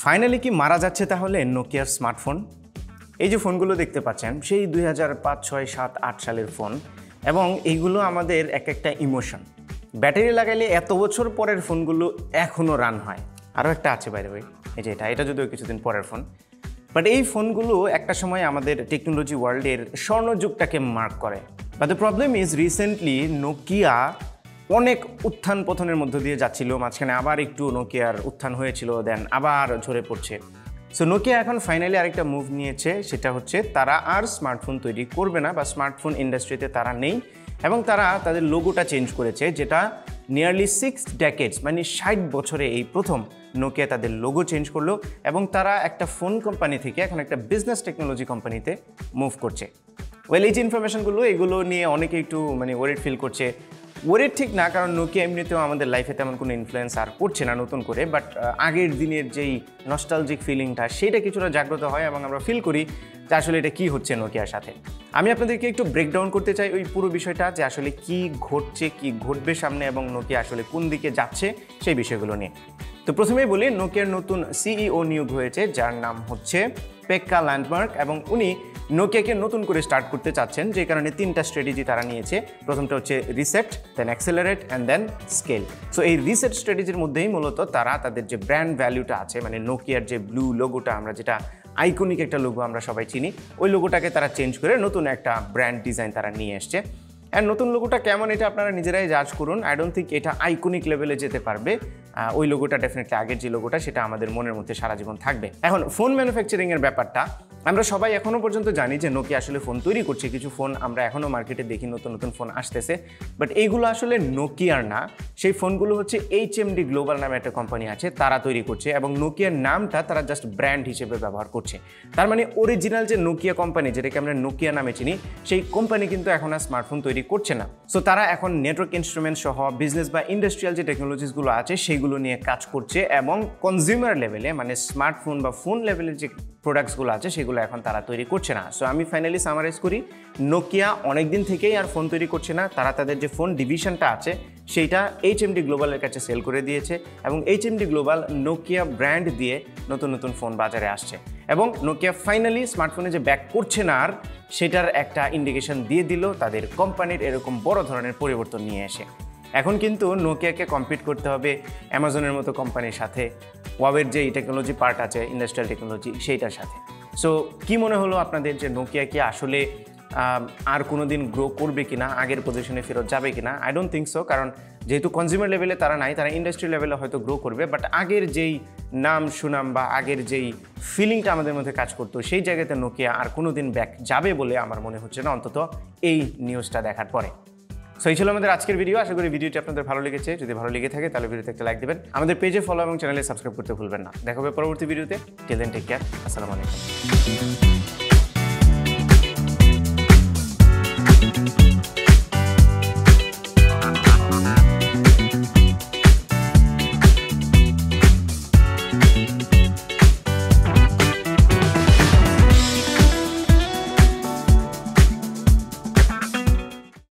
Finally কি মারা যাচ্ছে তাহলে নোকিয়ার স্মার্টফোন? এই যে ফোনগুলো দেখতে পাচ্ছেন সেই 2005, 6, 7, 8 সালের ফোন, এবং এইগুলো আমাদের এক একটা ইমোশন। ব্যাটারি লাগাইলে এত বছর পরের ফোনগুলো এখনও রান হয়। আরও একটা আছে বাইরে ভাই, এই যে এটা যদিও কিছুদিন পরের ফোন, বাট এই ফোনগুলো একটা সময় আমাদের টেকনোলজি ওয়ার্ল্ডের স্বর্ণযুগটাকে মার্ক করে। But the problem is recently Nokia অনেক উত্থান পতনের মধ্য দিয়ে যাচ্ছিল, মাঝখানে আবার একটু নোকিয়ার উত্থান হয়েছিল, দেন আবার ঝরে পড়ছে। সো নোকিয়া এখন ফাইনালি আরেকটা মুভ নিয়েছে, সেটা হচ্ছে তারা আর স্মার্টফোন তৈরি করবে না, বা স্মার্টফোন ইন্ডাস্ট্রিতে তারা নেই, এবং তারা তাদের লোগোটা চেঞ্জ করেছে, যেটা নিয়ারলি 6 ডেকেডস মানে 60 বছরে এই প্রথম নোকিয়া তাদের লোগো চেঞ্জ করলো, এবং তারা একটা ফোন কোম্পানি থেকে এখন একটা বিজনেস টেকনোলজি কোম্পানিতে মুভ করছে। ওয়েল, এই যে ইনফরমেশনগুলো এগুলো নিয়ে অনেকে একটু ওয়ারিড ফিল করছে। ওয়ারিড ঠিক না, কারণ নোকিয়া এমনিতেও আমাদের লাইফে তেমন কোনো ইনফ্লুয়েন্স আর করছে না নতুন করে, বাট আগের দিনের যেই নস্টালজিক ফিলিংটা সেটা কিছুটা জাগ্রত হয়, এবং আমরা ফিল করি যে আসলে এটা কী হচ্ছে নোকিয়ার সাথে। আমি আপনাদেরকে একটু ব্রেকডাউন করতে চাই ওই পুরো বিষয়টা, যে আসলে কি ঘটছে, কি ঘটবে সামনে, এবং নোকিয়া আসলে কোন দিকে যাচ্ছে সেই বিষয়গুলো নিয়ে। তো প্রথমেই বলি, নোকিয়ার নতুন সিইও নিয়োগ হয়েছে, যার নাম হচ্ছে পেক্কা ল্যান্ডমার্ক, এবং উনি নোকিয়াকে নতুন করে স্টার্ট করতে চাচ্ছেন, যে কারণে 3টা স্ট্র্যাটেজি তারা নিয়েছে। প্রথমটা হচ্ছে reset, then accelerate and then scale. So এই রিসেট স্ট্র্যাটেজির মধ্যেই মূলত তারা তাদের যে ব্র্যান্ড ভ্যালুটা আছে, মানে নোকিয়ার যে ব্লু লোগোটা, আমরা যেটা আইকনিক একটা লোগো আমরা সবাই চিনি, ওই লোগোটাকে তারা চেঞ্জ করে নতুন একটা ব্র্যান্ড ডিজাইন তারা নিয়ে এসছে। অ্যান্ড নতুন লোগোটা কেমন এটা আপনারা নিজেরাই জাজ করুন। আই ডোন্ট থিঙ্ক এটা আইকনিক লেভেলে যেতে পারবে। ওই লোগোটা ডেফিনেটলি আগের যে লোগোটা সেটা আমাদের মনের মধ্যে সারা জীবন থাকবে। এখন ফোন ম্যানুফ্যাকচারিংয়ের ব্যাপারটা আমরা সবাই এখনও পর্যন্ত জানি যে নোকিয়া আসলে ফোন তৈরি করছে, কিছু ফোন আমরা এখনও মার্কেটে দেখি, নতুন নতুন ফোন আসতেছে, বাট এইগুলো আসলে নোকিয়ার না। সেই ফোনগুলো হচ্ছে HMD গ্লোবাল নামে একটা কোম্পানি আছে, তারা তৈরি করছে, এবং নোকিয়ার নামটা তারা জাস্ট ব্র্যান্ড হিসেবে ব্যবহার করছে। তার মানে অরিজিনাল যে নোকিয়া কোম্পানি, যেটাকে আমরা নোকিয়া নামে চিনি, সেই কোম্পানি কিন্তু এখন আর স্মার্টফোন তৈরি করছে না। সো তারা এখন নেটওয়ার্ক ইনস্ট্রুমেন্ট সহ বিজনেস বা ইন্ডাস্ট্রিয়াল যে টেকনোলজিসগুলো আছে সেইগুলো নিয়ে কাজ করছে, এবং কনজিউমার লেভেলে মানে স্মার্টফোন বা ফোন লেভেলের যে প্রোডাক্টসগুলো আছে সেগুলো এখন তারা তৈরি করছে না। সো আমি ফাইনালি সামারাইজ করি, নোকিয়া অনেকদিন থেকেই আর ফোন তৈরি করছে না। তারা তাদের যে ফোন ডিভিশনটা আছে সেইটা HMD গ্লোবালের কাছে সেল করে দিয়েছে, এবং HMD গ্লোবাল নোকিয়া ব্র্যান্ড দিয়ে নতুন নতুন ফোন বাজারে আসছে, এবং নোকিয়া ফাইনালি স্মার্টফোনে যে ব্যাক করছে না আর, সেটার একটা ইন্ডিকেশন দিয়ে দিল তাদের কোম্পানির এরকম বড় ধরনের পরিবর্তন নিয়ে এসে। এখন কিন্তু নোকিয়াকে কম্পিট করতে হবে অ্যামাজনের মতো কোম্পানির সাথে, ওয়াবের যে টেকনোলজি পার্ট আছে ইন্ডাস্ট্রিয়াল টেকনোলজি সেইটার সাথে। সো কি মনে হলো আপনাদের, যে নোকিয়া কি আসলে আর কোনো দিন গ্রো করবে কিনা, আগের পজিশনে ফেরত যাবে কিনা? আই ডোন্ট থিঙ্ক সো, কারণ যেহেতু কনজিউমার লেভেলে তারা নাই, তারা ইন্ডাস্ট্রি লেভেলে হয়তো গ্রো করবে, বাট আগের যেই নাম সুনাম বা আগের যেই ফিলিংটা আমাদের মধ্যে কাজ করতো সেই জায়গাতে নোকিয়া আর কোনো দিন ব্যাক যাবে বলে আমার মনে হচ্ছে না, অন্তত এই নিউজটা দেখার পরে। সো এই ছিল আমাদের আজকের ভিডিও। আশা করি ভিডিওটি আপনাদের ভালো লেগেছে। যদি ভালো লেগে থাকে তাহলে ভিডিওতে একটা লাইক দেবেন, আমাদের পেজে ফলো এবং চ্যানেলে সাবস্ক্রাইব করতে ভুলবেন না। দেখা হবে পরবর্তী ভিডিওতে। টিল দেন টেক কেয়ার, আসসালামু আলাইকুম।